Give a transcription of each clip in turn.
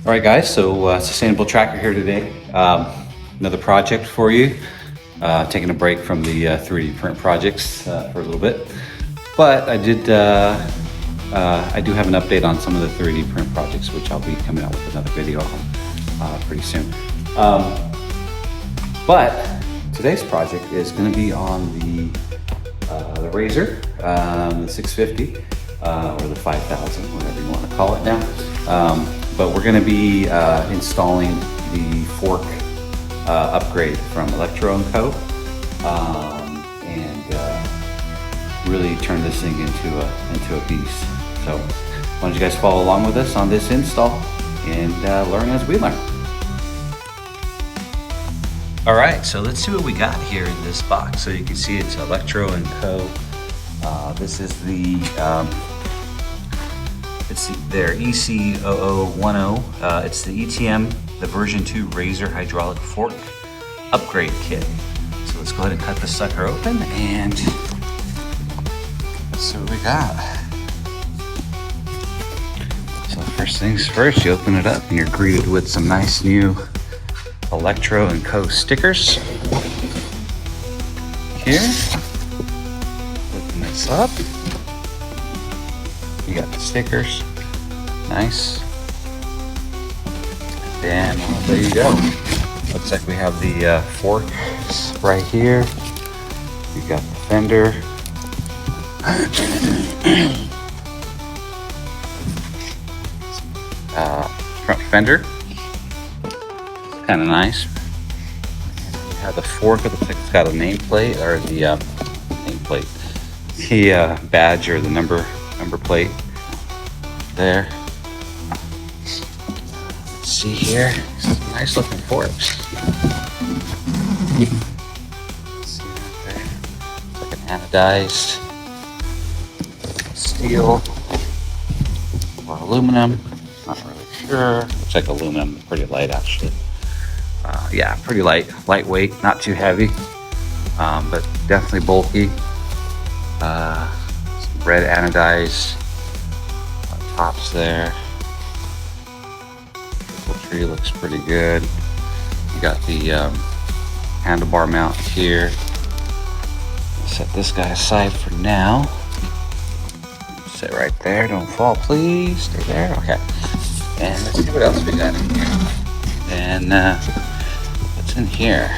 All right, guys, so Sustainable Tracker here today. Another project for you. Taking a break from the 3D print projects for a little bit. But I do have an update on some of the 3D print projects, which I'll be coming out with another video on pretty soon. But today's project is going to be on the Razor, the 650, or the 5000, whatever you want to call it now. But we're going to be installing the fork upgrade from Electro & Co. And really turn this thing into a beast. So why don't you guys follow along with us on this install and learn as we learn. All right, so let's see what we got here in this box. So you can see it's Electro & Co. This is their EC0010. It's the ETM, the version 2 Razor hydraulic fork upgrade kit. So let's go ahead and cut this sucker open and let's see what we got. So first things first, you open it up and you're greeted with some nice new Electro & Co stickers. Here, open this up. You got the stickers, nice. And there you go. Looks like we have the fork right here. You got the fender. Front fender. Kind of nice. You have the fork. It looks like it's got a nameplate, or the the badge or the number plate there. Let's see here. Some nice looking forks. See right there. It's like an anodized steel or aluminum. Not really sure. Looks like aluminum. Pretty light actually. Yeah, pretty lightweight, not too heavy, but definitely bulky. Some red anodized tops there. The tree looks pretty good. You got the handlebar mount here. Set this guy aside for now. Sit right there, don't fall please, stay there, okay. And let's see what else we got in here. And what's in here?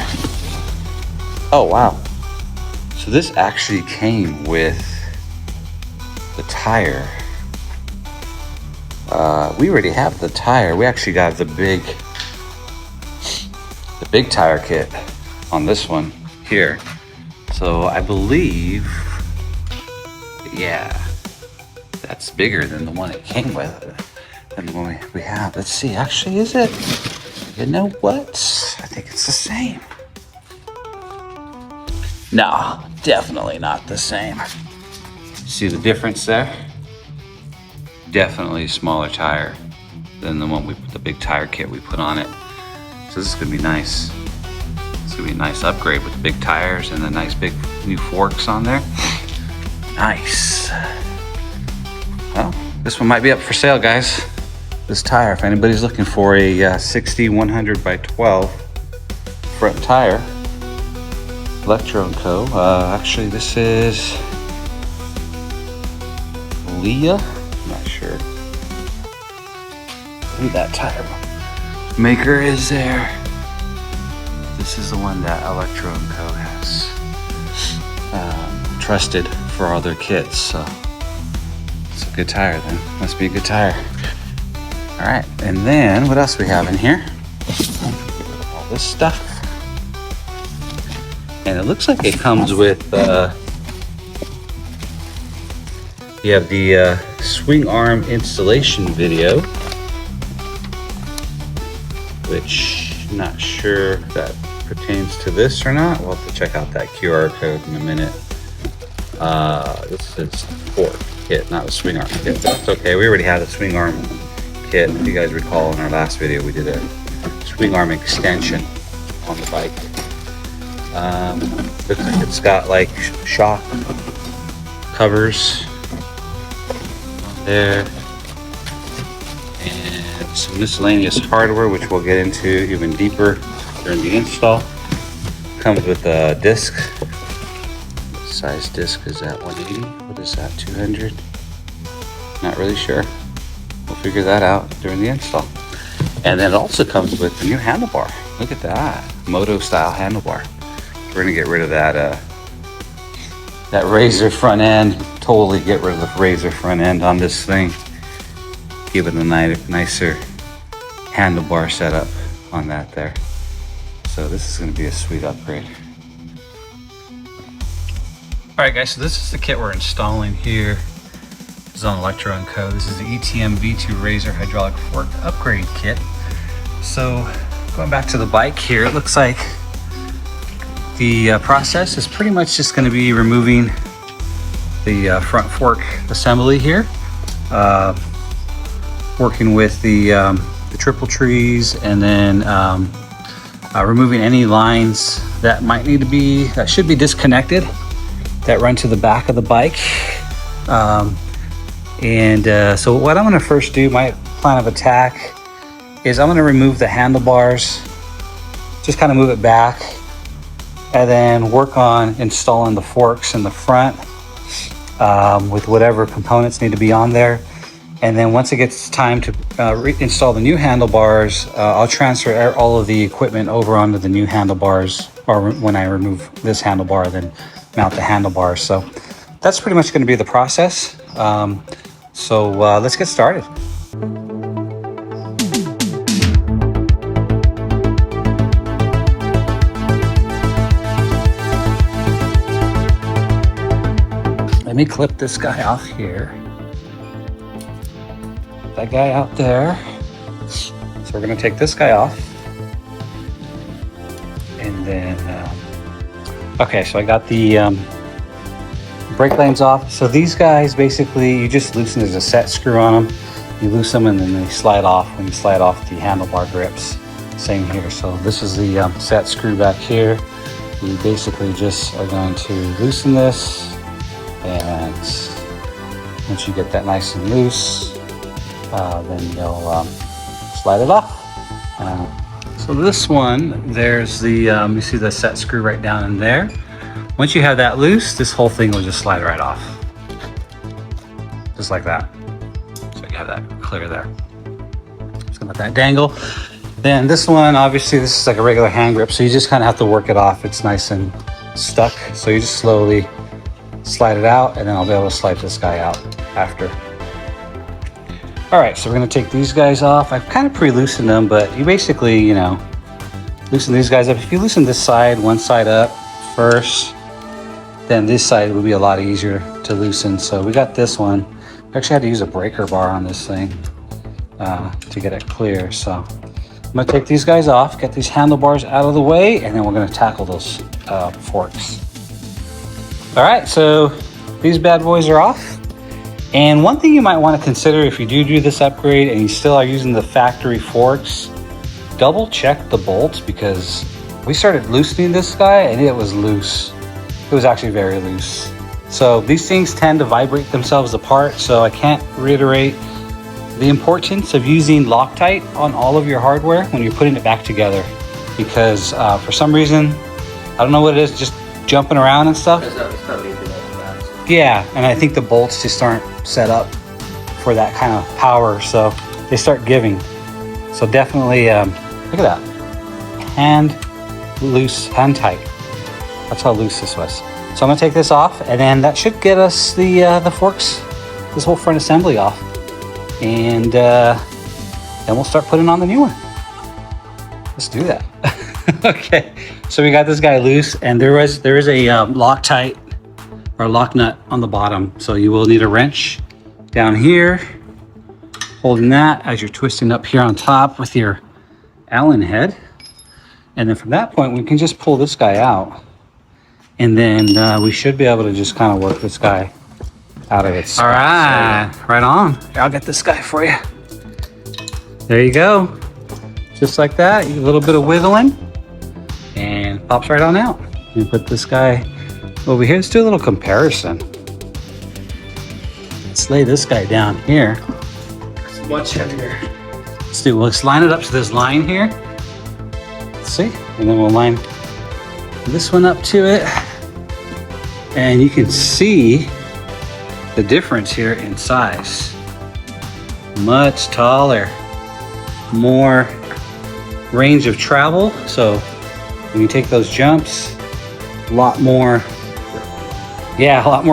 Oh wow, so this actually came with the tire. We already have the tire. We actually got the big tire kit on this one here. So I believe, yeah, that's bigger than the one it came with, than the one we have. Let's see, actually, is it? You know what? I think it's the same. No, definitely not the same. See the difference there? Definitely smaller tire than the one the big tire kit we put on it. So this is gonna be nice. It's gonna be a nice upgrade with the big tires and the nice big new forks on there. Nice. Well, this one might be up for sale, guys. This tire, if anybody's looking for a 60 100 by 12 front tire, Electro & Co. Actually, this is Leah. I'm not sure who that tire maker is there. This is the one that Electro & Co. has trusted for all their kits. So it's a good tire then. Must be a good tire. All right, and then what else we have in here? All this stuff. And it looks like it comes with, you have the swing arm installation video, which I'm not sure if that pertains to this or not. We'll have to check out that QR code in a minute. This is fork kit, not a swing arm kit. That's okay, we already had a swing arm kit. If you guys recall in our last video, we did a swing arm extension on the bike. Looks like it's got like shock covers on there, and have some miscellaneous hardware, which we'll get into even deeper during the install. Comes with a disc. What size disc is that? 180? What is that? 200? Not really sure. We'll figure that out during the install. And then it also comes with a new handlebar. Look at that, moto style handlebar. We're gonna get rid of that that Razor front end. Totally get rid of the Razor front end on this thing. Give it a nicer handlebar setup on that there. So this is gonna be a sweet upgrade. All right guys, so this is the kit we're installing here. This is on Electro & Co. This is the ETM V2 Razor hydraulic fork upgrade kit. So going back to the bike here, it looks like the process is pretty much just going to be removing the front fork assembly here, working with the triple trees, and then removing any lines that might need to be, that should be disconnected, that run to the back of the bike. So what I'm going to first do, my plan of attack, is I'm going to remove the handlebars, just kind of move it back, and then work on installing the forks in the front with whatever components need to be on there. And then once it gets time to install the new handlebars, I'll transfer all of the equipment over onto the new handlebars, or when I remove this handlebar, then mount the handlebars. So that's pretty much going to be the process. So let's get started. Let me clip this guy off here. That guy out there. So we're gonna take this guy off. And then, okay, so I got the brake lanes off. So these guys, basically, you just loosen, there's a set screw on them. You loosen them and then they slide off when you slide off the handlebar grips. Same here. So this is the set screw back here. You basically just are going to loosen this. And once you get that nice and loose, then you'll slide it off. So this one, there's the, you see the set screw right down in there. Once you have that loose, this whole thing will just slide right off. Just like that. So you have that clear there. Just gonna let that dangle. Then this one, obviously this is like a regular hand grip, so you just kind of have to work it off. It's nice and stuck. So you just slowly slide it out, and then I'll be able to slide this guy out after. All right, so we're gonna take these guys off. I've kind of pre-loosened them, but you basically, you know, loosen these guys up. If you loosen this side, one side up first, then this side will be a lot easier to loosen. So we got this one. I actually had to use a breaker bar on this thing to get it clear. So I'm gonna take these guys off, get these handlebars out of the way, and then we're gonna tackle those forks. All right, so these bad boys are off. And one thing you might want to consider if you do this upgrade and you still are using the factory forks, double check the bolts, because we started loosening this guy and it was loose. It was actually very loose. So these things tend to vibrate themselves apart. So I can't reiterate the importance of using Loctite on all of your hardware when you're putting it back together, because for some reason, I don't know what it is, just jumping around and stuff. Yeah, and I think the bolts just aren't set up for that kind of power, so they start giving. So definitely, look at that, hand tight. That's how loose this was. So I'm gonna take this off, and then that should get us the forks, this whole front assembly off, and then we'll start putting on the new one. Let's do that. Okay, so we got this guy loose, and there is a Loctite or lock nut on the bottom, so you will need a wrench down here, holding that as you're twisting up here on top with your Allen head. And then from that point, we can just pull this guy out, and then we should be able to just kind of work this guy out of its. All right, right on. Here, I'll get this guy for you. There you go. Just like that, a little bit of wiggling, and pops right on out. You put this guy over here. Let's do a little comparison. Let's lay this guy down here. It's much heavier. let's line it up to this line here. Let's see, and then we'll line this one up to it. And you can see the difference here in size. Much taller, more range of travel. So when you take those jumps, a lot more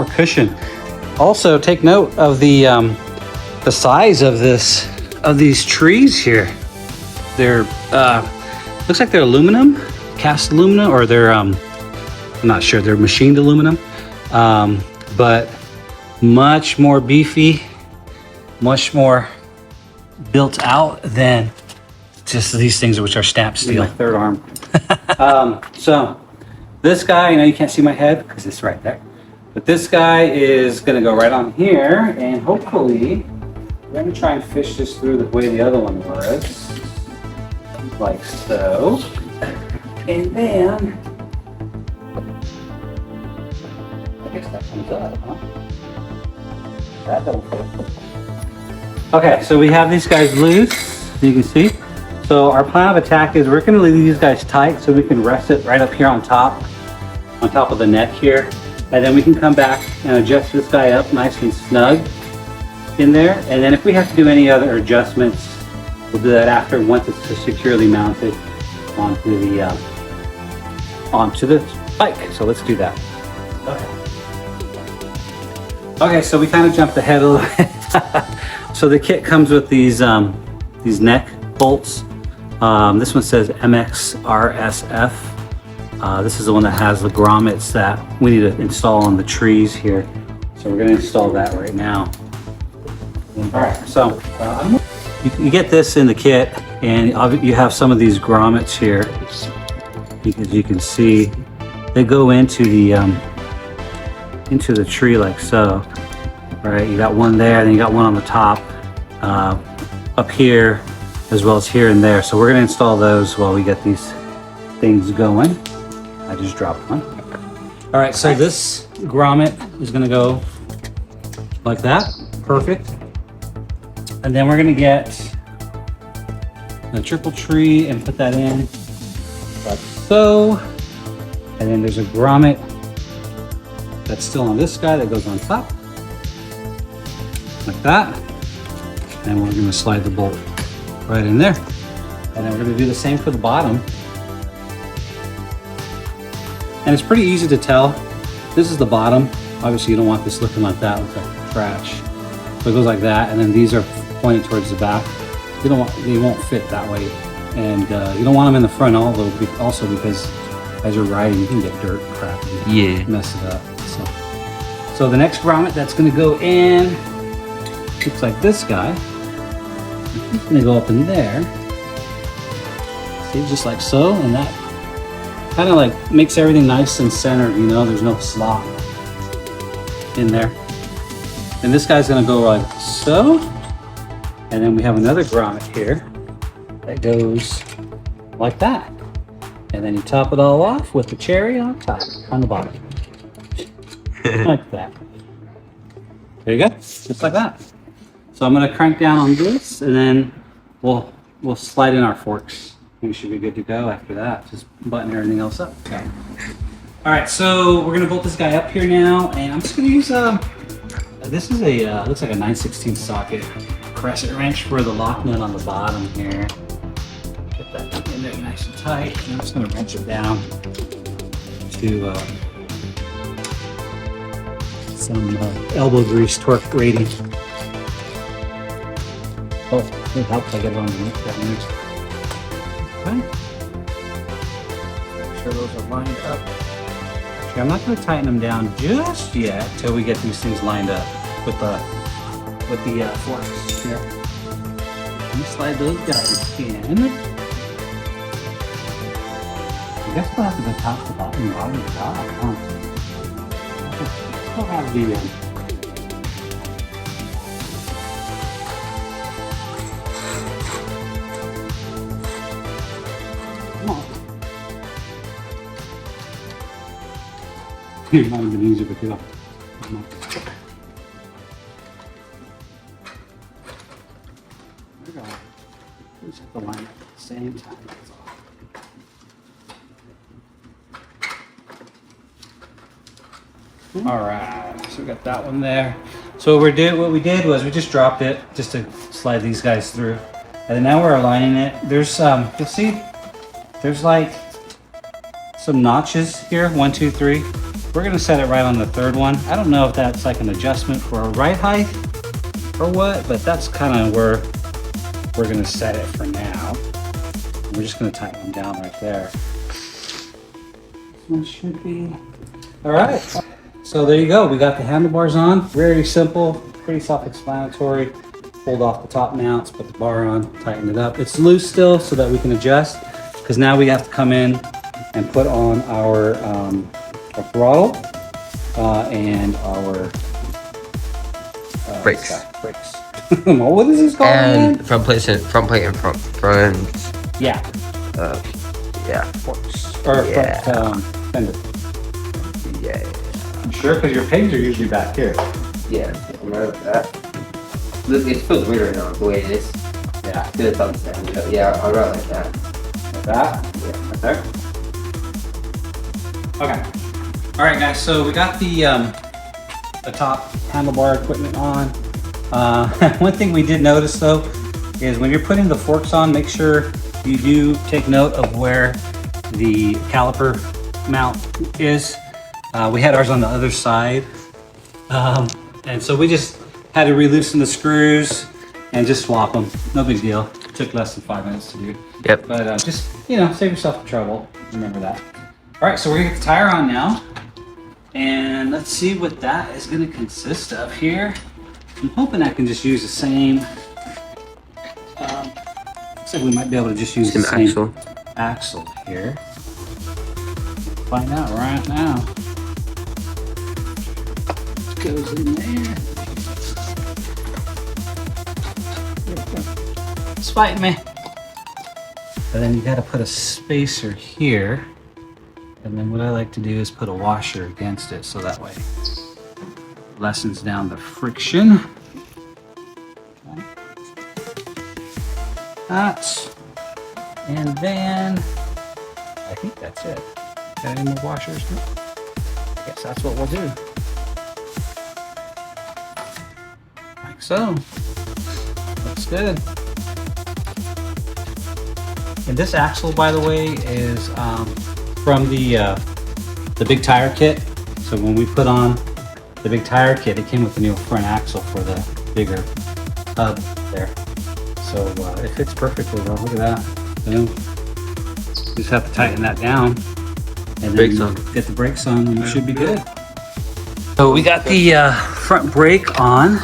cushion. Also take note of the size of these trees here. They're looks like they're aluminum, cast aluminum, or they're I'm not sure, they're machined aluminum, but much more beefy, much more built out than just these things which are stamped steel. My third arm. So this guy, you can't see my head because it's right there, but this guy is gonna go right on here, and hopefully we're gonna try and fish this through the way the other one was, like so. And then I guess that comes up, huh? That don't fit. Okay, so we have these guys loose, you can see. So our plan of attack is we're gonna leave these guys tight so we can rest it right up here on top of the neck here. And then we can come back and adjust this guy up nice and snug in there. And then if we have to do any other adjustments, we'll do that after, once it's securely mounted onto the bike. So let's do that. Okay, so we kind of jumped ahead a little bit. So the kit comes with these neck bolts. This one says MXRSF. This is the one that has the grommets that we need to install on the trees here. So we're going to install that right now. All right, so you get this in the kit, and you have some of these grommets here. As you can see, they go into the tree like so. Right, you got one there, then you got one on the top, up here, as well as here and there. So we're going to install those while we get these things going. I just dropped one. All right, so this grommet is going to go like that. Perfect. And then we're going to get the triple tree and put that in like so. And then there's a grommet that's still on this guy that goes on top like that. And we're going to slide the bolt right in there. And then we're going to do the same for the bottom. And it's pretty easy to tell. This is the bottom. Obviously you don't want this looking like that, looks like trash. So it goes like that, and then these are pointing towards the back. They won't fit that way. And you don't want them in the front also because as you're riding you can get dirt and crap and mess it up. So the next grommet that's going to go in looks like this guy. He's going to go up in there. See, just like so, and that kind of like makes everything nice and centered, there's no slop in there. And this guy's going to go like so. And then we have another grommet here that goes like that. And then you top it all off with the cherry on top, on the bottom. Like that. There you go, just like that. So I'm going to crank down on this, and then we'll slide in our forks. We should be good to go after that. Just button everything else up. Okay. All right, so we're going to bolt this guy up here now, and I'm just going to use this is a looks like a 9/16 socket crescent wrench for the lock nut on the bottom here. Get that in there nice and tight. And I'm just going to wrench it down to some elbow grease torque rating. Oh, it helps I get it on the neck. Okay. Make sure those are lined up. Actually, I'm not going to tighten them down just yet till we get these things lined up with the forks here. Let me slide those guys in. I guess we'll have to go top to bottom, bottom to top, huh? Still have the come on. It might have been easier, but come on. There we go. Just have to line up at the same time. That's all. All right, so we got that one there. So what we did was we just dropped it just to slide these guys through, and then now we're aligning it. There's you'll see, there's like some notches here. 1, 2, 3. We're gonna set it right on the third one. I don't know if that's like an adjustment for a ride height or what, but that's kind of where we're gonna set it for now. We're just gonna tighten them down right there. This should be all right. So there you go. We got the handlebars on. Very simple, pretty self-explanatory. Pulled off the top mounts, put the bar on, tighten it up. It's loose still so that we can adjust, because now we have to come in and put on our throttle and our brakes. What is this called? And again? front plate and front. Yeah. Yeah. Forks. Or Yeah. front fender. Yeah. You sure? Because your pegs are usually back here. Yeah. I'm right with that. Look, it feels weird right now the way it is. Yeah. Do the thumbs down. Yeah, I'll ride like that. Like that? Yeah. Right there. Okay. All right, guys. So we got the top handlebar equipment on. One thing we did notice though is when you're putting the forks on, make sure you do take note of where the caliper mount is. We had ours on the other side, and so we just had to re-loosen the screws and just swap them. No big deal. It took less than 5 minutes to do. Yep. But just, you know, save yourself the trouble. Remember that. All right, so we're gonna get the tire on now, and let's see what that is gonna consist of here. I'm hoping I can just use the same. Looks like we might be able to just use the same axle here. Find out right now. It goes in there. It's fighting me. And then you got to put a spacer here. And then what I like to do is put a washer against it so that way it lessens down the friction. Okay. That. And then I think that's it. Got any more washers? I guess that's what we'll do. Like so. Looks good. And this axle, by the way, is from the big tire kit. So when we put on the big tire kit, it came with the new front axle for the bigger hub there. So it fits perfectly well. Look at that. Boom. Just have to tighten that down. And then get the brakes on and it should be good. So we got the front brake on.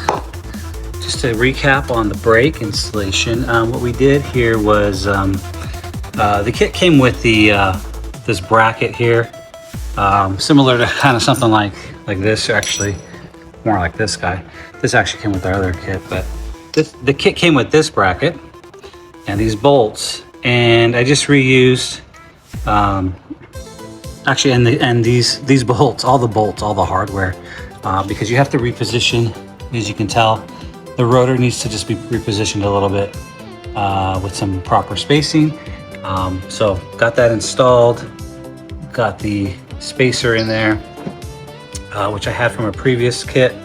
Just to recap on the brake installation, what we did here was the kit came with the this bracket here, similar to kind of something like this, actually more like this guy. This actually came with our other kit, but the kit came with this bracket and these bolts, and I just reused actually and these bolts, all the hardware, because you have to reposition. As you can tell, the rotor needs to just be repositioned a little bit with some proper spacing. So got that installed, got the spacer in there, which I had from a previous kit.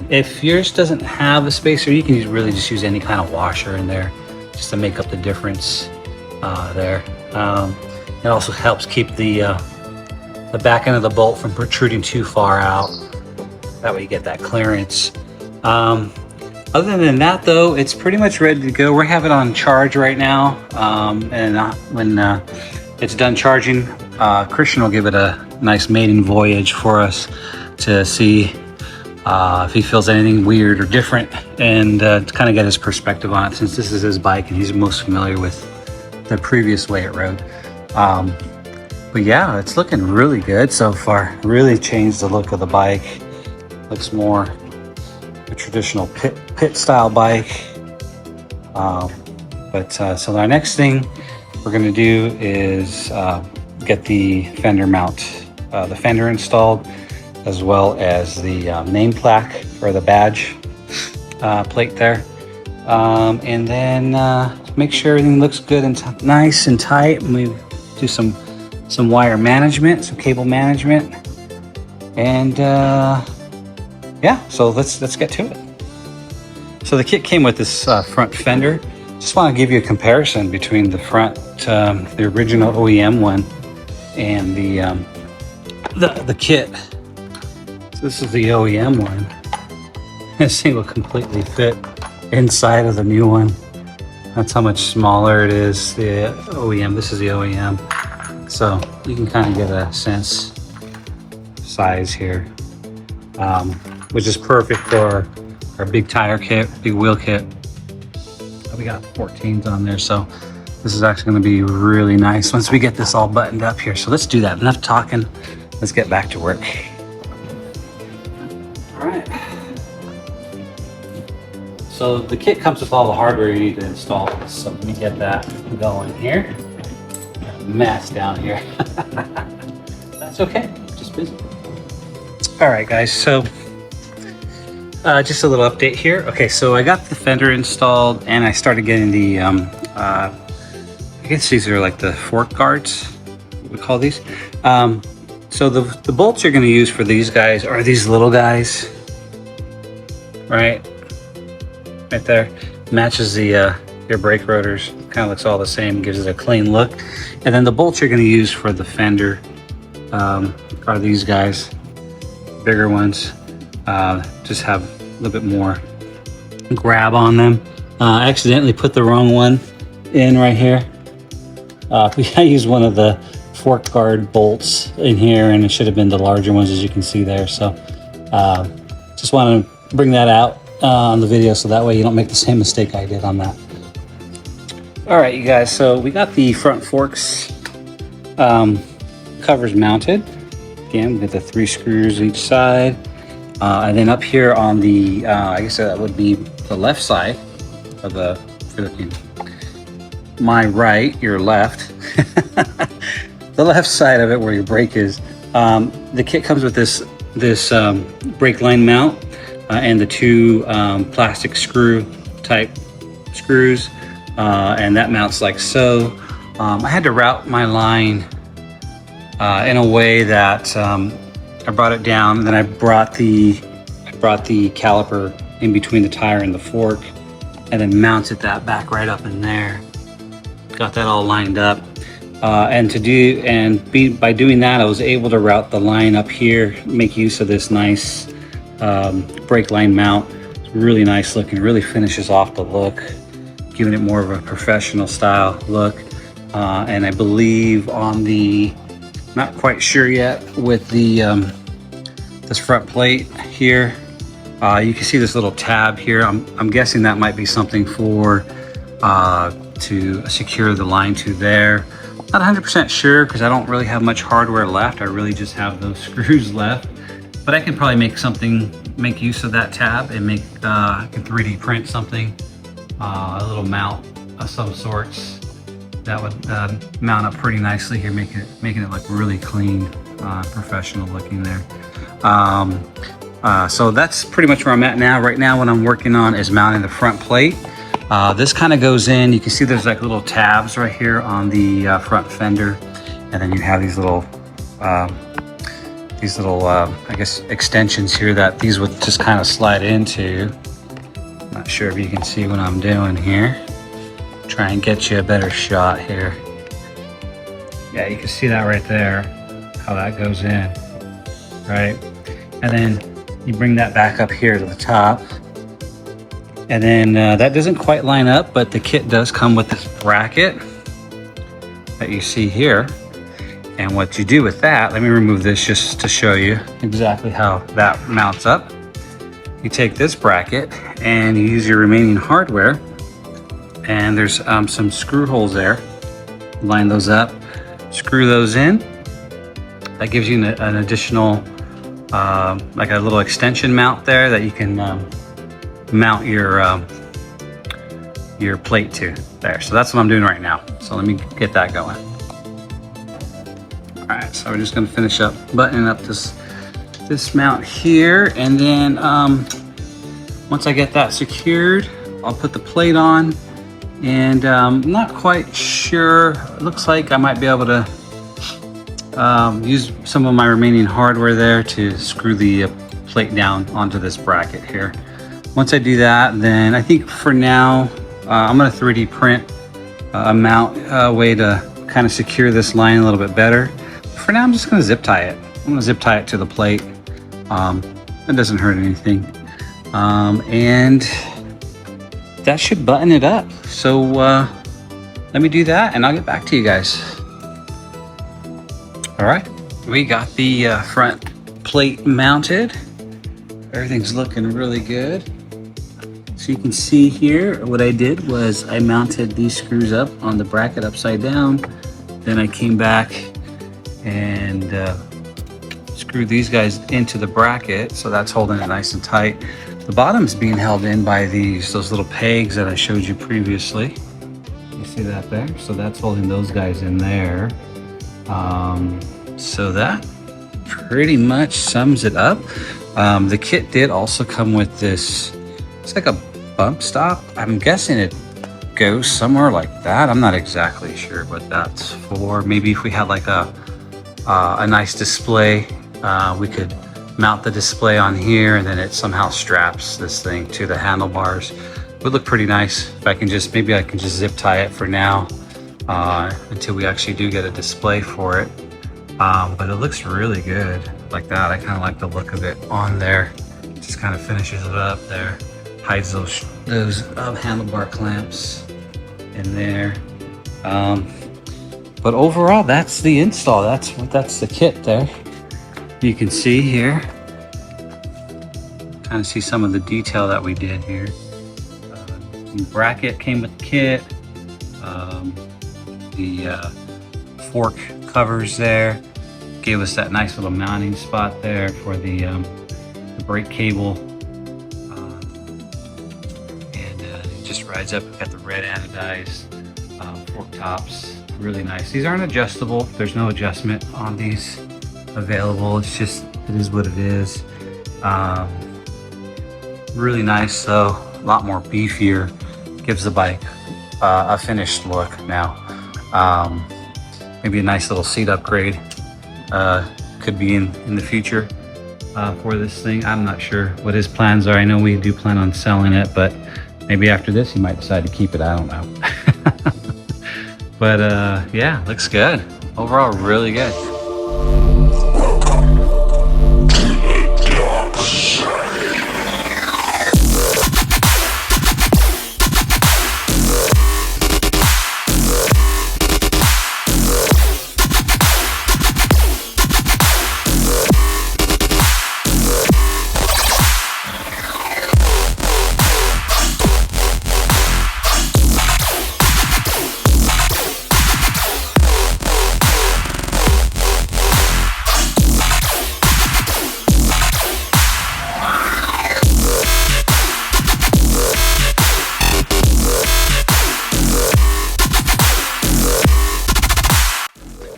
If yours doesn't have a spacer, you can really just use any kind of washer in there just to make up the difference there. It also helps keep the back end of the bolt from protruding too far out. That way you get that clearance. Other than that though, it's pretty much ready to go. We have it on charge right now, and when it's done charging, Christian will give it a nice maiden voyage for us to see if he feels anything weird or different, and to kind of get his perspective on it, since this is his bike and he's most familiar with the previous way it rode. But yeah, it's looking really good so far. Really changed the look of the bike. Looks more a traditional pit style bike. So our next thing we're going to do is get the fender mount, the fender installed, as well as the name plaque or the badge plate there. And then make sure everything looks good and nice and tight. And we do some wire management, some cable management, and yeah. So let's get to it. So the kit came with this front fender. Just want to give you a comparison between the front, the original OEM one, and the kit. So this is the OEM one. This thing will completely fit inside of the new one. That's how much smaller it is. The OEM. This is the OEM. So you can kind of get a sense size here, which is perfect for our big tire kit, big wheel kit. We got 14s on there, so this is actually going to be really nice once we get this all buttoned up here. So let's do that. Enough talking. Let's get back to work. All right. So the kit comes with all the hardware you need to install. So let me get that going here. Got a mess down here. That's okay. Just busy. All right, guys. So just a little update here. Okay, so I got the fender installed and I started getting the, I guess these are like the fork guards, what we call these. So the bolts you're gonna use for these guys are these little guys, right there. Matches the your brake rotors, kind of looks all the same, gives it a clean look. And then the bolts you're gonna use for the fender are these guys, bigger ones. Just have a little bit more grab on them. I accidentally put the wrong one in right here. I used one of the fork guard bolts in here, and it should have been the larger ones, as you can see there. So just want to bring that out on the video so that way you don't make the same mistake I did on that. All right, you guys, so we got the front forks covers mounted. Again, we got the 3 screws each side. And then up here on the, I guess that would be the left side of the, if you're looking my right, your left, the left side of it where your brake is. The kit comes with this brake line mount and the 2 plastic screw type screws, and that mounts like so. I had to route my line in a way that I brought it down, and then I brought the caliper in between the tire and the fork, and then mounted that back right up in there. Got that all lined up, by doing that, I was able to route the line up here, make use of this nice brake line mount. It's really nice looking, really finishes off the look, giving it more of a professional style look. And I believe on the, not quite sure yet, with the this front plate here, you can see this little tab here. I'm guessing that might be something for to secure the line to there. Not 100% sure because I don't really have much hardware left. I really just have those screws left, but I can probably make use of that tab and I can 3D print something, a little mount of some sorts that would mount up pretty nicely here, making it look really clean, professional looking there. So that's pretty much where I'm at now. Right now what I'm working on is mounting the front plate. This kind of goes in, you can see there's like little tabs right here on the front fender, and then you have these little I guess extensions here that these would just kind of slide into. Not sure if you can see what I'm doing here. Try and get you a better shot here. Yeah, you can see that right there, how that goes in, right? And then you bring that back up here to the top. And then that doesn't quite line up, but the kit does come with this bracket that you see here. And what you do with that, let me remove this just to show you exactly how that mounts up. You take this bracket and you use your remaining hardware, and there's some screw holes there. Line those up, screw those in. That gives you an additional, like a little extension mount there that you can mount your plate to there. So that's what I'm doing right now. So let me get that going. All right, so we're just gonna finish up buttoning up this mount here, and then once I get that secured, I'll put the plate on, and I'm not quite sure. It looks like I might be able to use some of my remaining hardware there to screw the plate down onto this bracket here. Once I do that, then I think for now, I'm gonna 3D print a mount way to kind of secure this line a little bit better. For now, I'm just gonna zip tie it. I'm gonna zip tie it to the plate. It doesn't hurt anything. And that should button it up. So let me do that and I'll get back to you guys. All right, we got the front plate mounted. Everything's looking really good. So you can see here, what I did was I mounted these screws up on the bracket upside down. Then I came back and screwed these guys into the bracket. So that's holding it nice and tight. The bottom's being held in by those little pegs that I showed you previously. You see that there? So that's holding those guys in there. So that pretty much sums it up. The kit did also come with this, it's like a bump stop. I'm guessing it goes somewhere like that. I'm not exactly sure what that's for. Maybe if we had like a nice display, we could mount the display on here and then it somehow straps this thing to the handlebars. It would look pretty nice if I can just, maybe I can just zip tie it for now until we actually do get a display for it. But it looks really good like that. I kind of like the look of it on there. Just kind of finishes it up there. Hides those handlebar clamps in there. But overall, that's the install. That's the kit there. You can see here, kind of see some of the detail that we did here. The bracket came with the kit. The fork covers there gave us that nice little mounting spot there for the brake cable. And it just rides up. Got the red anodized fork tops. Really nice. These aren't adjustable. There's no adjustment on these available. It's just, it is what it is. Really nice though. A lot more beefier. Gives the bike a finished look now. Maybe a nice little seat upgrade could be in the future for this thing. I'm not sure what his plans are. I know we do plan on selling it, but maybe after this he might decide to keep it. I don't know. But yeah, looks good. Overall, really good.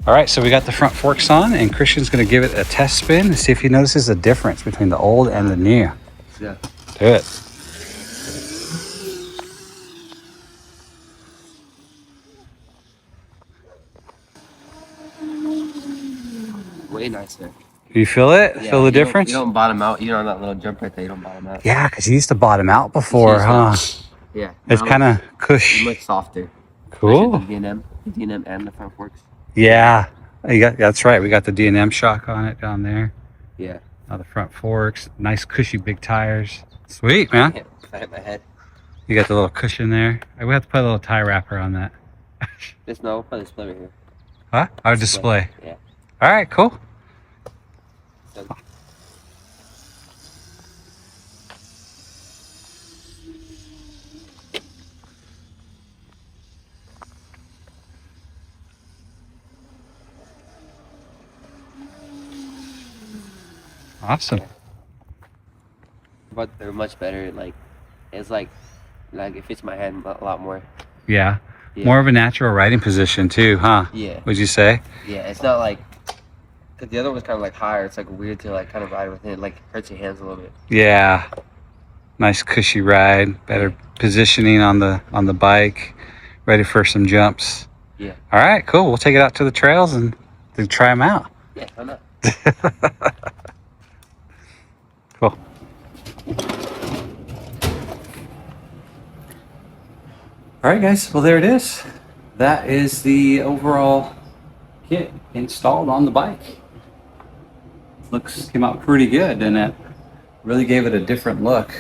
All right, so we got the front forks on, and Christian's gonna give it a test spin and see if he notices a difference between the old and the new. Yeah. Do it. Way nicer. You feel it? Yeah, Feel the difference? You don't bottom out. You know, on that little jump right there, you don't bottom out. Yeah, because you used to bottom out before, huh? Yeah. It's kind of cush. much softer. Cool. The D&M and the front forks. Yeah, that's right. We got the D&M shock on it down there. Yeah. The front forks, nice cushy big tires. Sweet, man. If I hit my head. You got the little cushion there. We have to put a little tie wrapper on that. We'll put a display right here. Huh? Our display. Yeah. All right, cool. So, Awesome. but they're much better. Like, it's like it fits my hand a lot more. Yeah. Yeah. More of a natural riding position too, huh? Yeah. Would you say? Yeah, it's not like, cause the other one's kind of like higher. It's like weird to like kind of ride with it. Like hurts your hands a little bit. Yeah. Nice cushy ride, better positioning on the bike, ready for some jumps. Yeah. All right, cool. We'll take it out to the trails and try them out. Yeah, why not? Cool. All right, guys. Well, there it is. That is the overall kit installed on the bike. Came out pretty good, and it really gave it a different look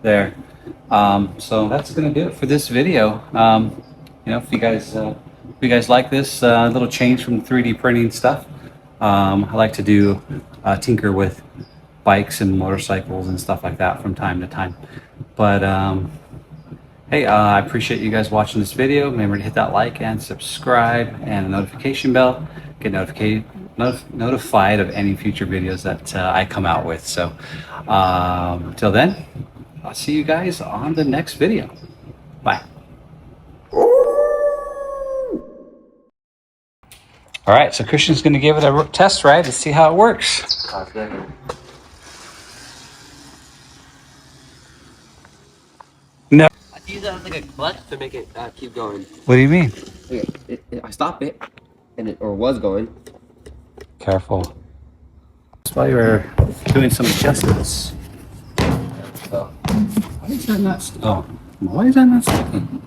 there. So that's gonna do it for this video. You know, if you guys like this little change from 3D printing stuff, I like to do tinker with bikes and motorcycles and stuff like that from time to time. But hey, I appreciate you guys watching this video. Remember to hit that like and subscribe and the notification bell. Get notified of any future videos that I come out with. So until then, I'll see you guys on the next video. Bye. All right, so Christian's going to give it a test ride to see how it works. No. I use that as like a clutch to make it keep going. What do you mean? Okay, I stop it, and it was going. Careful. That's why you're doing some adjustments. So. Why is that not? Oh, why is that not sticking?